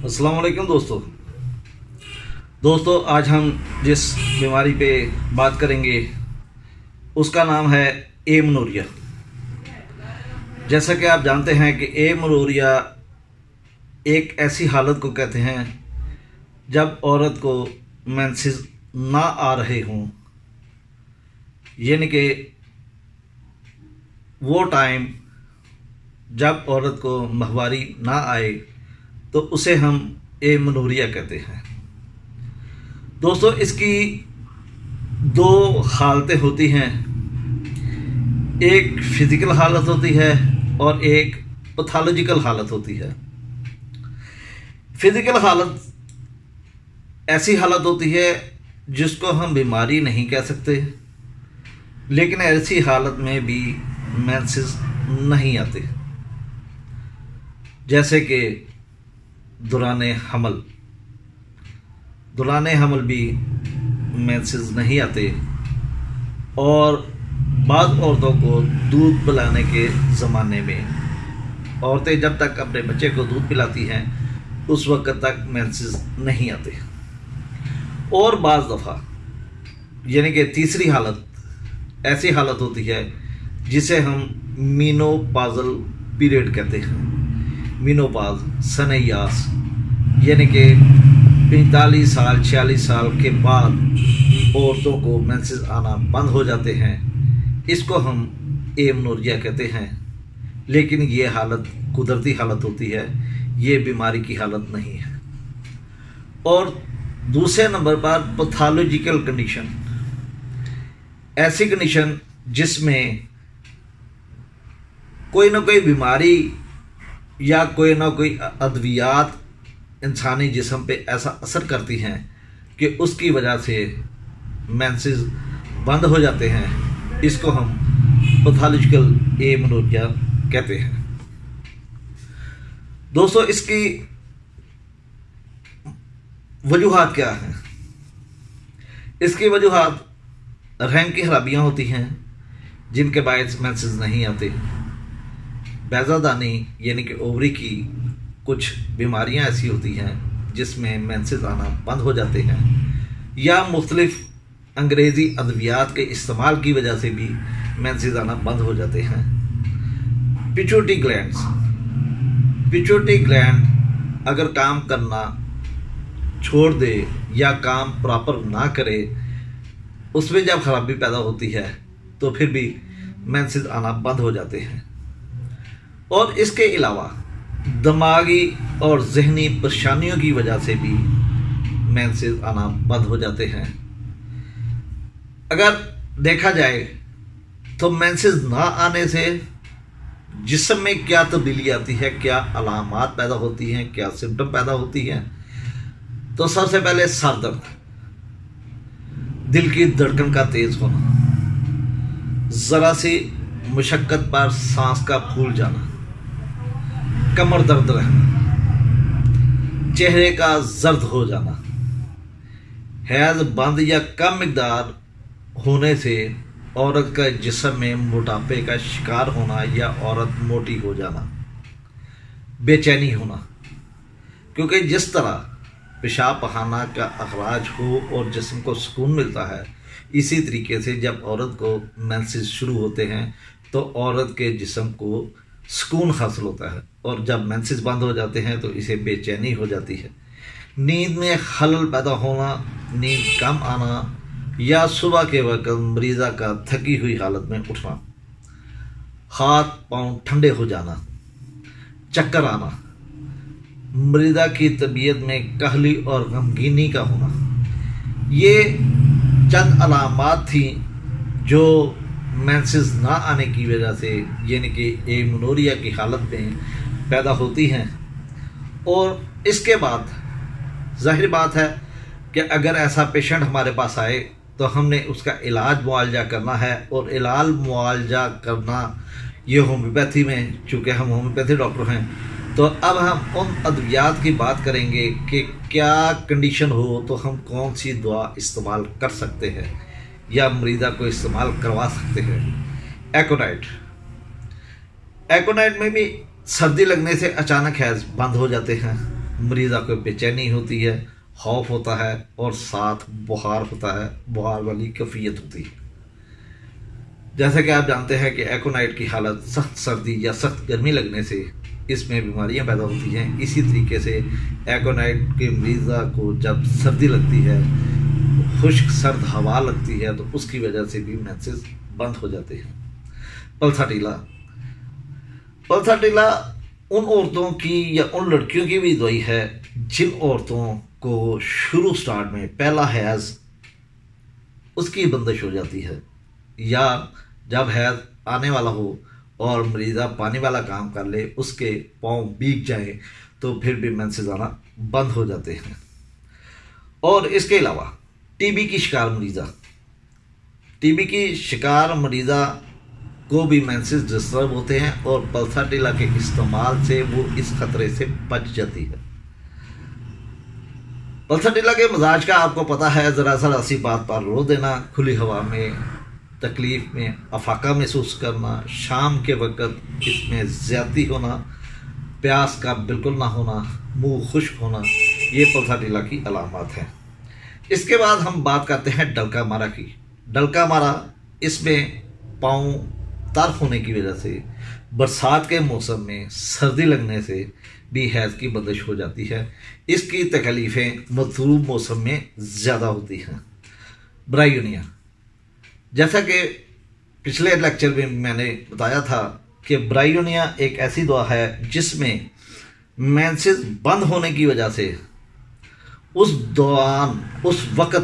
अस्सलाम वालेकुम दोस्तों आज हम जिस बीमारी पे बात करेंगे उसका नाम है एमनोरिया। जैसा कि आप जानते हैं कि एमनोरिया एक ऐसी हालत को कहते हैं जब औरत को मेंसेस ना आ रहे हों, यानी कि वो टाइम जब औरत को माहवारी ना आए तो उसे हम एमनोरिया कहते हैं। दोस्तों, इसकी दो हालतें होती हैं, एक फिज़िकल हालत होती है और एक पैथोलॉजिकल हालत होती है। फिज़िकल हालत ऐसी हालत होती है जिसको हम बीमारी नहीं कह सकते, लेकिन ऐसी हालत में भी मेंसेस नहीं आते, जैसे कि दौराने हमल भी मेंसेस नहीं आते। और बाद औरतों को दूध पिलाने के ज़माने में औरतें जब तक अपने बच्चे को दूध पिलाती हैं उस वक्त तक मेंसेस नहीं आते। और बाज़ दफ़ा यानी कि तीसरी हालत ऐसी हालत होती है जिसे हम मीनोपॉज़ल पीरियड कहते हैं। मीनोपॉज़ सनयास यानी कि 45 साल 46 साल के बाद औरतों को मेंसेस आना बंद हो जाते हैं। इसको हम एमनोरिया कहते हैं, लेकिन ये हालत कुदरती हालत होती है, ये बीमारी की हालत नहीं है। और दूसरे नंबर पर पैथोलॉजिकल कंडीशन, ऐसी कंडीशन जिसमें कोई ना कोई बीमारी या कोई ना कोई अद्वियात इंसानी जिस्म पे ऐसा असर करती हैं कि उसकी वजह से मेंसेस बंद हो जाते हैं। इसको हम पैथोलॉजिकल एमनोरिया कहते हैं। दोस्तों, इसकी वजूहात क्या हैं? इसकी वजूहात रहम की खराबियाँ होती हैं जिनके बायस मेंसेस नहीं आते। बैज़ादानी यानी कि ओवरी की कुछ बीमारियां ऐसी होती हैं जिसमें मेंसेस आना बंद हो जाते हैं, या मुख्तलिफ अंग्रेज़ी अद्वियात के इस्तेमाल की वजह से भी मेंसेस आना बंद हो जाते हैं। पिट्यूटरी ग्लैंड अगर काम करना छोड़ दे या काम प्रॉपर ना करे, उसमें जब खराबी पैदा होती है तो फिर भी मेंसेस आना बंद हो जाते हैं। और इसके अलावा दिमागी और ज़हनी परेशानियों की वजह से भी मेंसेस आना बंद हो जाते हैं। अगर देखा जाए तो मेंसेस ना आने से जिस्म में क्या तब्दीली आती है, क्या अलामात पैदा होती हैं, क्या सिम्टम पैदा होती हैं, तो सबसे पहले सर दर्द, दिल की धड़कन का तेज होना, ज़रा सी मुशक्क़त पर सांस का फूल जाना, कमर दर्द रहना, चेहरे का जर्द हो जाना, हैज़ बंद या कम मिकदार होने से औरत का जिस्म में मोटापे का शिकार होना या औरत मोटी हो जाना, बेचैनी होना, क्योंकि जिस तरह पेशाब पखाना का अखराज हो और जिस्म को सुकून मिलता है, इसी तरीके से जब औरत को मेंसेस शुरू होते हैं तो औरत के जिस्म को सुकून हासिल होता है। और जब मेंसेस बंद हो जाते हैं तो इसे बेचैनी हो जाती है, नींद में खलल पैदा होना, नींद कम आना, या सुबह के वक्त मरीज़ा का थकी हुई हालत में उठना, हाथ पांव ठंडे हो जाना, चक्कर आना, मरीज़ा की तबीयत में कहली और गमगीनी का होना। ये चंद अलामात थी जो मेंसेस ना आने की वजह से यानी कि एमनोरिया की हालत में पैदा होती हैं। और इसके बाद जाहिर बात है कि अगर ऐसा पेशेंट हमारे पास आए तो हमने उसका इलाज मुआवजा करना है, और इलाज मुआवजा करना ये होम्योपैथी में, चूँकि हम होम्योपैथी डॉक्टर हैं, तो अब हम उन अद्वियात की बात करेंगे कि क्या कंडीशन हो तो हम कौन सी दवा इस्तेमाल कर सकते हैं या मरीज़ा को इस्तेमाल करवा सकते हैं। एकोनाइट में भी सर्दी लगने से अचानक हैज़ बंद हो जाते हैं। مریضہ کو بے چینی ہوتی ہے، خوف ہوتا ہے اور ساتھ بخار ہوتا ہے، بخار والی کیفیت ہوتی ہے۔ جیسا کہ آپ جانتے ہیں کہ ایکونائٹ کی حالت سخت سردی یا سخت گرمی لگنے سے اس میں بیماریاں پیدا ہوتی ہیں۔ اسی طریقے سے ایکونائٹ کے مریضہ کو جب سردی لگتی ہے، خشک سرد ہوا لگتی ہے، تو اس کی وجہ سے بھی مینسز بند ہو جاتے ہیں۔ پلساٹیلا ان عورتوں کی یا ان لڑکیوں کی بھی دوائی ہے جن عورتوں کو شروع سٹارٹ میں پہلا حیض اس کی بندش ہو جاتی ہے، یا جب حیض آنے والا ہو اور مریضہ پانی والا کام کر لے، اس کے پاؤں بھیگ جائیں تو پھر بھی مینسز آنا بند ہو جاتے ہیں۔ اور اس کے علاوہ ٹی بی کی شکار مریضہ کو بھی مینسز ڈسٹرب ہوتے ہیں، اور پلساٹیلا کے استعمال سے وہ اس خطرے سے بچ جاتی ہے۔ پلساٹیلا کے مزاج کا آپ کو پتہ ہے، ذرا ذرا سی بات پر رو دینا، کھلی ہوا میں تکلیف میں افاقہ محسوس کرنا، شام کے وقت اس میں زیادتی ہونا، پیاس کا بالکل نہ ہونا، منہ خشک ہونا، یہ پلساٹیلا کی علامات ہیں۔ اس کے بعد ہم بات کرتے ہیں ڈلکا مارا کی۔ ڈلکا مارا اس میں پاؤں تر ہونے کی وجہ سے برسات کے موسم میں سردی لگنے سے بھی حیض کی بندش ہو جاتی ہے۔ اس کی تکلیفیں مطلوب موسم میں زیادہ ہوتی ہیں۔ برائیونیا، جیسا کہ پچھلے لیکچر میں میں نے بتایا تھا کہ برائیونیا ایک ایسی دوا ہے جس میں مینسز بند ہونے کی وجہ سے اس وقت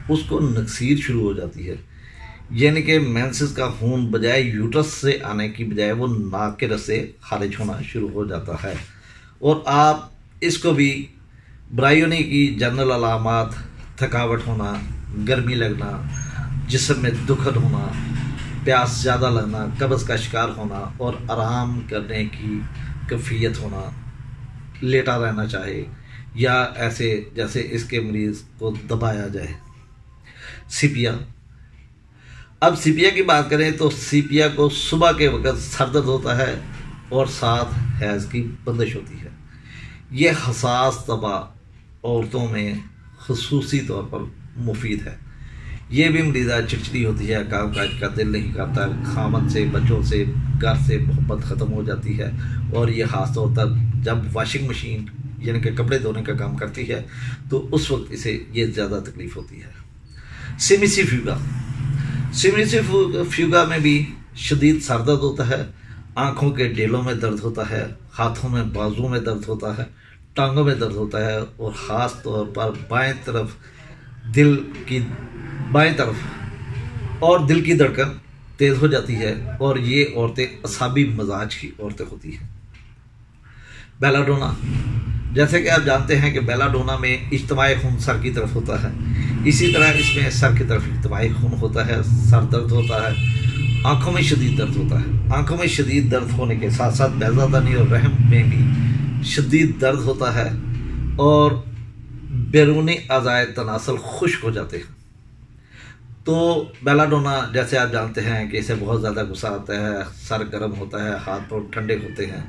اس کو نکسیر شروع ہو جاتی ہے، یعنی کہ مینسز کا خون بجائے یوٹرس سے آنے کی بجائے وہ ناک کے رس سے خارج ہونا شروع ہو جاتا ہے۔ اور آپ اس کو بھی برائیونی کی جنرل علامات تھکاوٹ ہونا، گرمی لگنا، جسم میں دکھن ہونا، پیاس زیادہ لگنا، قبض کا شکار ہونا اور آرام کرنے کی کیفیت ہونا، لیٹا رہنا چاہے یا ایسے جیسے اس کے مریض کو دبایا جائے۔ سیپیا، اب سیپیا کی بات کریں تو سیپیا کو صبح کے وقت سر درد ہوتا ہے اور ساتھ حیض کی بندش ہوتی ہے۔ یہ حساس طبع عورتوں میں خصوصی طور پر مفید ہے۔ یہ بھی مریضہ چڑچڑی ہوتی ہے، کام کاج کا دل نہیں کرتا، خامد سے، بچوں سے، گھر سے محبت ختم ہو جاتی ہے، اور یہ خاص طور پر جب واشنگ مشین یعنی کہ کپڑے دھونے کا کام کرتی ہے تو اس وقت اسے یہ زیادہ تکلیف ہوتی ہے۔ سیمیسی فیوگا میں بھی شدید سر درد ہوتا ہے، آنکھوں کے ڈیلوں میں درد ہوتا ہے، ہاتھوں میں بازوؤں میں درد ہوتا ہے، ٹانگوں میں درد ہوتا ہے، اور خاص طور پر بائیں طرف اور دل کی دھڑکن تیز ہو جاتی ہے، اور یہ عورتیں اعصابی مزاج کی عورتیں ہوتی ہیں۔ بیلاڈونا، جیسے کہ آپ جانتے ہیں کہ بیلاڈونا میں اجتماعی خون سر کی طرف ہوتا ہے، اسی طرح اس میں سر کی طرف اجتماعی خون ہوتا ہے، سر درد ہوتا ہے، آنکھوں میں شدید درد ہوتا ہے۔ آنکھوں میں شدید درد ہونے کے ساتھ ساتھ بیضہ دانی اور رحم میں بھی شدید درد ہوتا ہے، اور بیرونی اعضائے تناسل خشک ہو جاتے ہیں۔ تو بیلاڈونا جیسے آپ جانتے ہیں کہ اسے بہت زیادہ غصہ آتا ہے، سر گرم ہوتا ہے، ہاتھ پاؤں ٹھنڈے ہوتے ہیں،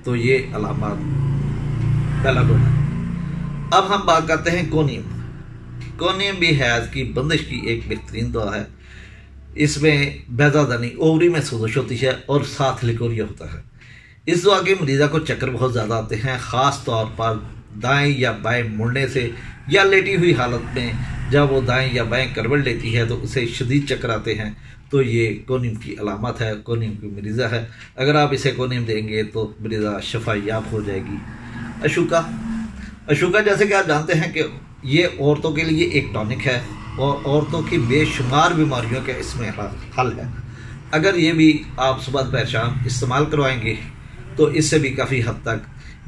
تو یہ علامات بیلاڈونا۔ اب ہم بات کرتے ہیں کونیم بھی حیض کی بندش کی ایک بہترین دوا ہے۔ اس میں بیضہ دانی، اووری میں سوزش ہوتی ہے اور ساتھ لیکوریا ہوتا ہے۔ اس دوا کے مریضہ کو چکر بہت زیادہ آتے ہیں، خاص طور پر دائیں یا بائیں مڑنے سے یا لیٹی ہوئی حالت میں جب وہ دائیں یا بائیں کروٹ لیتی ہے تو اسے شدید چکر آتے ہیں، تو یہ کونیم کی علامت ہے، کونیم کی مریضہ ہے۔ اگر آپ اسے کونیم دیں گے تو مریضہ شفا یاب ہو جائے گی۔ اشوکا جیسے کہ آپ جانتے ہیں کہ یہ عورتوں کے لیے ایک ٹانک ہے، اور عورتوں کی بے شمار بیماریوں کا اس میں حل ہے۔ اگر یہ بھی آپ صبح دوپہر شام استعمال کروائیں گے تو اس سے بھی کافی حد تک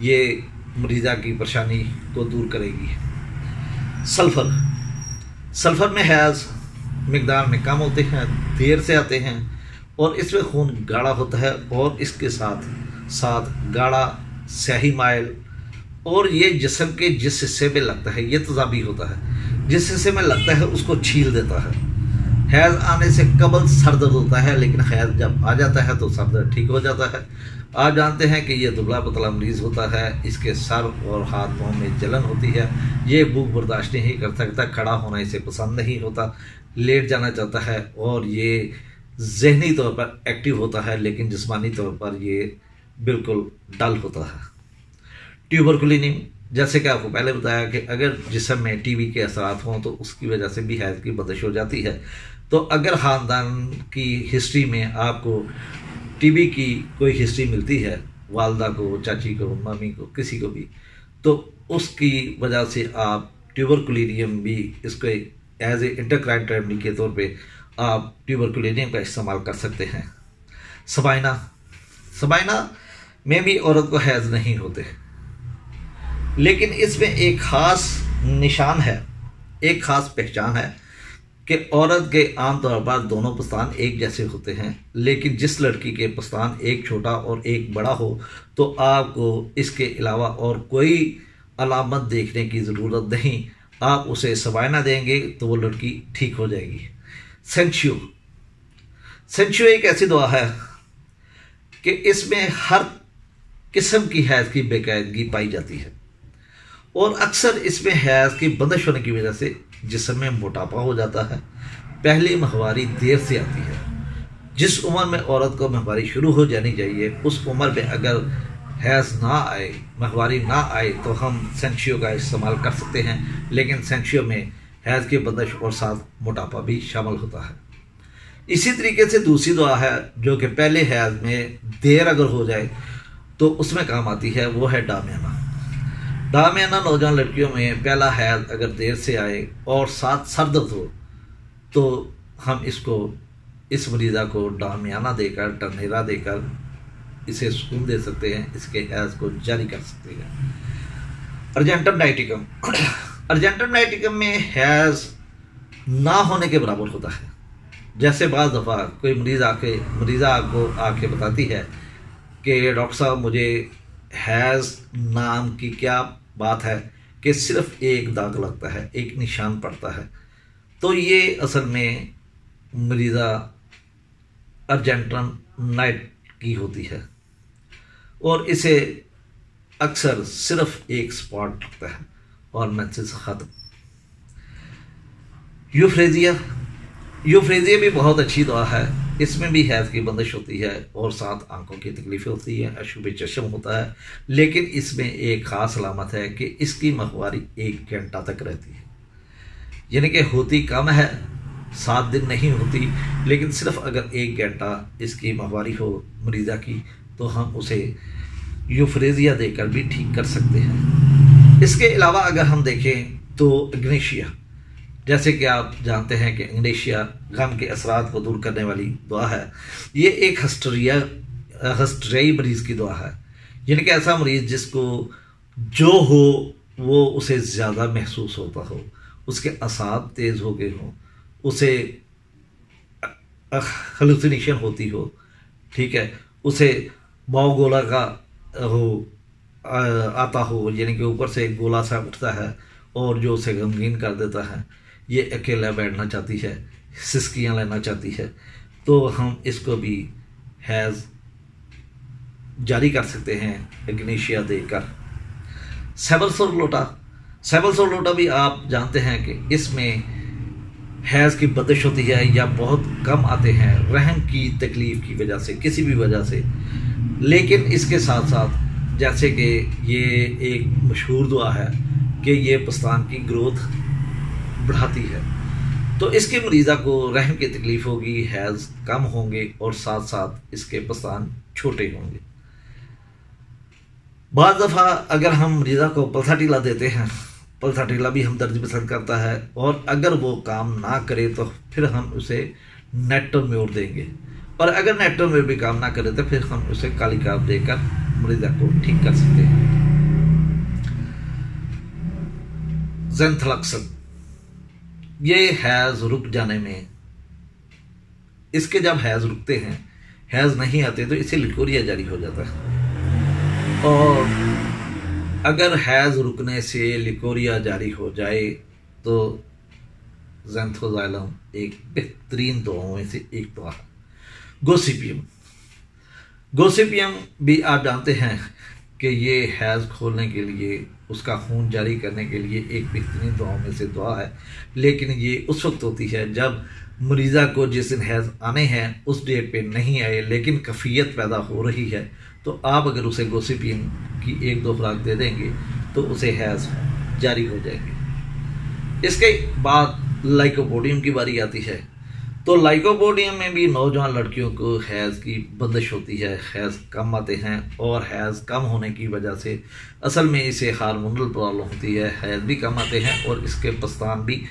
یہ مریضہ کی پریشانی کو دور کرے گی۔ سلفر میں حیض مقدار میں کم ہوتے ہیں، دیر سے آتے ہیں، اور اس میں خون گاڑھا ہوتا ہے، اور اس کے ساتھ گاڑھا سیاہی مائل، اور یہ جسم کے جس حصے میں لگتا ہے یہ تیزابی ہوتا ہے، جس حصے میں لگتا ہے اس کو چھیل دیتا ہے۔ हैज़ आने से कबल सर दर्द होता है, लेकिन हैज़ जब आ जाता है तो सर दर्द ठीक हो जाता है। आप जानते हैं कि ये दुबला पतला मरीज़ होता है, इसके सर और हाथ पाँव में जलन होती है, ये भूख बर्दाश्त नहीं कर सकता, खड़ा होना इसे पसंद नहीं होता, लेट जाना चाहता है, और ये ज़हनी तौर पर एक्टिव होता है लेकिन जिस्मानी तौर पर ये बिल्कुल डल होता है। ट्यूबरकुलिनी, जैसे कि आपको पहले बताया कि अगर जिस्म में टीबी के असरात हों तो उसकी वजह से भी हैज़ की बंदिश हो जाती है। तो अगर ख़ानदान की हिस्ट्री में आपको टीबी की कोई हिस्ट्री मिलती है, वालदा को, चाची को, मम्मी को, किसी को भी, तो उसकी वजह से आप ट्यूबरकुलिनियम भी इसको एज ए इंटरक्राइन रेमेडी के तौर पे आप ट्यूबरकुलिनियम का इस्तेमाल कर सकते हैं। सबाइना, सबाइना में भी औरत को हैज़ नहीं होते, लेकिन इसमें एक ख़ास निशान है, एक ख़ास पहचान है कि औरत के आम तौर पर दोनों पस्तान एक जैसे होते हैं, लेकिन जिस लड़की के पस्तान एक छोटा और एक बड़ा हो तो आपको इसके अलावा और कोई अलामत देखने की ज़रूरत नहीं, आप उसे सबाइना देंगे तो वो लड़की ठीक हो जाएगी। सेंशु, सेंशु एक ऐसी दुआ है कि इसमें हर किस्म की हैज़ की बेकायदगी पाई जाती है, और अक्सर इसमें हैज़ की बंदिश होने की वजह से जिस्म में मोटापा हो जाता है। पहली माहवारी देर से आती है। जिस उम्र में औरत को माहवारी शुरू हो जानी चाहिए उस उम्र में अगर हैज़ ना आए, माहवारी ना आए, तो हम सेंशियो का इस्तेमाल कर सकते हैं, लेकिन सेंशियो में हैज़ की बंदिश और साथ मोटापा भी शामिल होता है। इसी तरीके से दूसरी दुआ है जो कि पहले हैज़ में देर अगर हो जाए तो उसमें काम आती है, वो है डामियाना। डामियाना नौजवान लड़कियों में पहला हैज़ अगर देर से आए और साथ सर दर्द हो तो हम इसको, इस मरीज़ा को डामियाना देकर, टर्नेरा देकर इसे सुकून दे सकते हैं, इसके हैज़ को जारी कर सकते हैं। अर्जेंटम नाइटिकम, अर्जेंटम नाइटिकम में हैज़ ना होने के बराबर होता है। जैसे बाज़ दफ़ा कोई मरीज़ा आपको आके बताती है कि डॉक्टर साहब मुझे हैज़ नाम की क्या बात है कि सिर्फ एक दाग लगता है, एक निशान पड़ता है, तो ये असल में मरीज़ा अर्जेंटम नाइट की होती है, और इसे अक्सर सिर्फ एक स्पॉट लगता है और मेंसेस ख़त्म। यूफ्रेजिया, यूफ्रेजिया भी बहुत अच्छी दवा है, इसमें भी हैज़ की बंदिश होती है और साथ आंखों की तकलीफ़ें होती है, अशुभ चश्म होता है, लेकिन इसमें एक ख़ास अलामत है कि इसकी माहवारी 1 घंटा तक रहती है, यानी कि होती कम है, 7 दिन नहीं होती, लेकिन सिर्फ अगर 1 घंटा इसकी माहवारी हो मरीज़ा की तो हम उसे यूफ्रेजिया देकर भी ठीक कर सकते हैं। इसके अलावा अगर हम देखें तो इग्नेशिया, जैसे कि आप जानते हैं कि इग्नेशिया गम के असरात को दूर करने वाली दुआ है। ये एक हस्टरियाई मरीज़ की दुआ है, यानी कि ऐसा मरीज़ जिसको जो हो वो उसे ज़्यादा महसूस होता हो, उसके असाब तेज़ हो गए हों, उसे हेलुसिनेशन होती हो, ठीक है, उसे बाव गोला का हो आता हो, यानी कि ऊपर से एक गोला सा उठता है और जो उसे गमगीन कर देता है, ये अकेला बैठना चाहती है, सिसकियाँ लेना चाहती है, तो हम इसको भी हैज़ जारी कर सकते हैं इग्नेशिया देकर। सेबलसोर लोटा, सेबलसोर लोटा भी आप जानते हैं कि इसमें हैज़ की बंदिश होती है या बहुत कम आते हैं रहम की तकलीफ़ की वजह से, किसी भी वजह से, लेकिन इसके साथ साथ जैसे कि ये एक मशहूर दुआ है कि ये पस्तान की ग्रोथ बढ़ाती है, तो इसके मरीज़ा को रहम की तकलीफ़ होगी, हैज़ कम होंगे और साथ साथ इसके पस्तान छोटे होंगे। बाज़ दफ़ा अगर हम मरीज़ा को पल्थाटीला देते हैं, पल्थाटीला भी हमदर्दी पसंद करता है, और अगर वो काम ना करे तो फिर हम उसे नेटोम्योर देंगे, और अगर नेटोम्योर भी काम ना करे तो फिर हम उसे कालिकाप देकर मरीज़ा को ठीक कर सकते हैं। ज़ेंथलक्सन, ये हैज़ रुक जाने में, इसके जब हैज़ रुकते हैं, हैज़ नहीं आते तो इसे लिकोरिया जारी हो जाता है, और अगर हैज़ रुकने से लिकोरिया जारी हो जाए तो زینتھوزائلم ایک بہترین دواؤں میں سے ایک دوا ہے۔ گوسیپیم بھی آپ جانتے ہیں کہ یہ حیض کھولنے کے لیے، اس کا خون جاری کرنے کے لیے ایک بہترین دواؤں میں سے دوا ہے، لیکن یہ اس وقت ہوتی ہے جب مریضہ کو جس دن حیض آنے ہیں اس ڈیٹ پہ نہیں آئے لیکن کیفیت پیدا ہو رہی ہے، تو آپ اگر اسے گوسیپیم کی 1-2 خوراک دے دیں گے تو اسے حیض جاری ہو جائے گی۔ اس کے بعد لائکوپوڈیم کی باری آتی ہے، تو لائکوپوڈیم میں بھی نوجوان لڑکیوں کو حیض کی بندش ہوتی ہے، حیض کم آتے ہیں، اور حیض کم ہونے کی وجہ سے اصل میں اسے ہارمونل پرابلم ہوتی ہے، حیض بھی کم آتے ہیں اور اس کے پستان بھی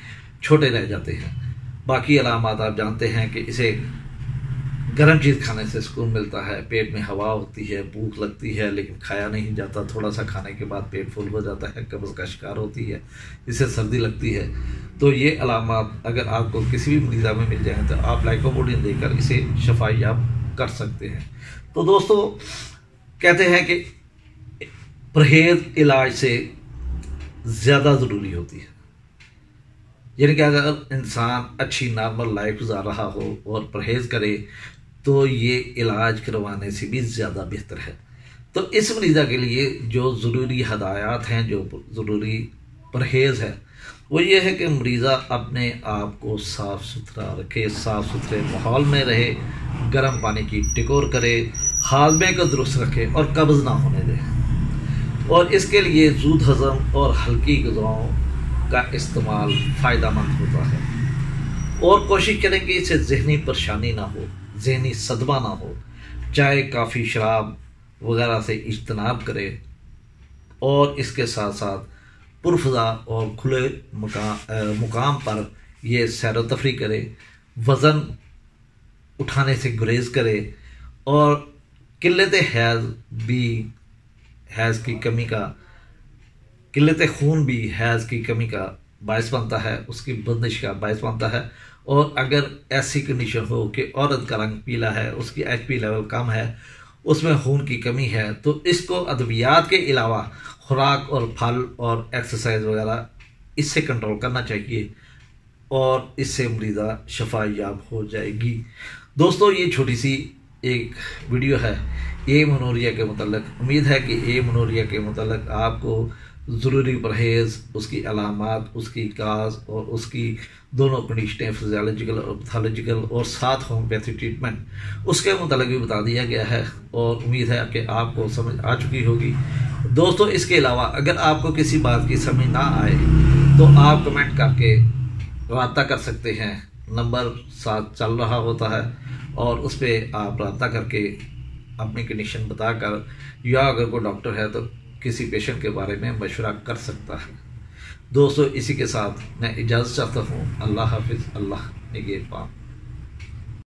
چھوٹے رہ جاتے ہیں۔ باقی علامات آپ جانتے ہیں کہ اسے گرم چیز کھانے سے سکون ملتا ہے، پیٹ میں ہوا ہوتی ہے، بھوک لگتی ہے لیکن کھایا نہیں جاتا، تھوڑا سا کھانے کے بعد پیٹ فل ہو جاتا ہے، قبض کا شکار ہوتی ہے، اسے سردی لگتی ہے۔ تو یہ علامات اگر آپ کو کسی بھی مریضہ میں مل جائیں تو آپ لائکوپوڈیم دے کر اسے شفا یاب کر سکتے ہیں۔ تو دوستو کہتے ہیں کہ پرہیز علاج سے زیادہ ضروری ہوتی ہے، یعنی کہ اگر انسان اچھی نارمل لائف گزار رہا ہو اور پرہیز کرے تو یہ علاج کروانے سے بھی زیادہ بہتر ہے۔ تو اس مریضہ کے لیے جو ضروری ہدایات ہیں، جو ضروری پرہیز ہے، وہ یہ ہے کہ مریضہ اپنے آپ کو صاف ستھرا رکھے، صاف ستھرے ماحول میں رہے، گرم پانی کی ٹکور کرے، ہاضمے کو درست رکھے اور قبض نہ ہونے دے، اور اس کے لیے زود ہضم اور ہلکی غذاؤں کا استعمال فائدہ مند ہوتا ہے، اور کوشش کریں کہ اسے ذہنی پریشانی نہ ہو، ذہنی صدمہ نہ ہو، چائے کافی شراب وغیرہ سے اجتناب کرے، اور اس کے ساتھ ساتھ پرفضا اور کھلے مقام پر یہ سیر و تفریح کرے، وزن اٹھانے سے گریز کرے، اور قلت خون بھی حیض کی کمی کا باعث بنتا ہے، اس کی بندش کا باعث بنتا ہے۔ اور اگر ایسی کنڈیشن ہو کہ عورت کا رنگ پیلا ہے، اس کی ایچ پی لیول کم ہے، اس میں خون کی کمی ہے، تو اس کو ادویات کے علاوہ خوراک اور پھل اور ایکسرسائز وغیرہ اس سے کنٹرول کرنا چاہیے، اور اس سے مریضہ شفا یاب ہو جائے گی۔ دوستو یہ چھوٹی سی ایک ویڈیو ہے اے منوریا کے متعلق۔ امید ہے کہ اے منوریا کے متعلق آپ کو ضروری پرہیز، اس کی علامات، اس کی کاز اور اس کی دونوں کنڈیشنیں، فزیولوجیکل اور پیتھولوجیکل، اور ساتھ ہومیوپیتھی ٹریٹمنٹ، اس کے متعلق بھی بتا دیا گیا ہے، اور امید ہے کہ آپ کو سمجھ آ چکی ہوگی۔ دوستو اس کے علاوہ اگر آپ کو کسی بات کی سمجھ نہ آئے تو آپ کمنٹ کر کے رابطہ کر سکتے ہیں، نمبر ساتھ چل رہا ہوتا ہے، اور اس پہ آپ رابطہ کر کے اپنی کنڈیشن بتا کر، یا اگر کوئی ڈاکٹر ہے تو کسی پیشنٹ کے بارے میں مشورہ کر سکتا ہے۔ دوستو اسی کے ساتھ میں اجازت چاہتا ہوں۔ اللہ حافظ، اللہ نگہبان۔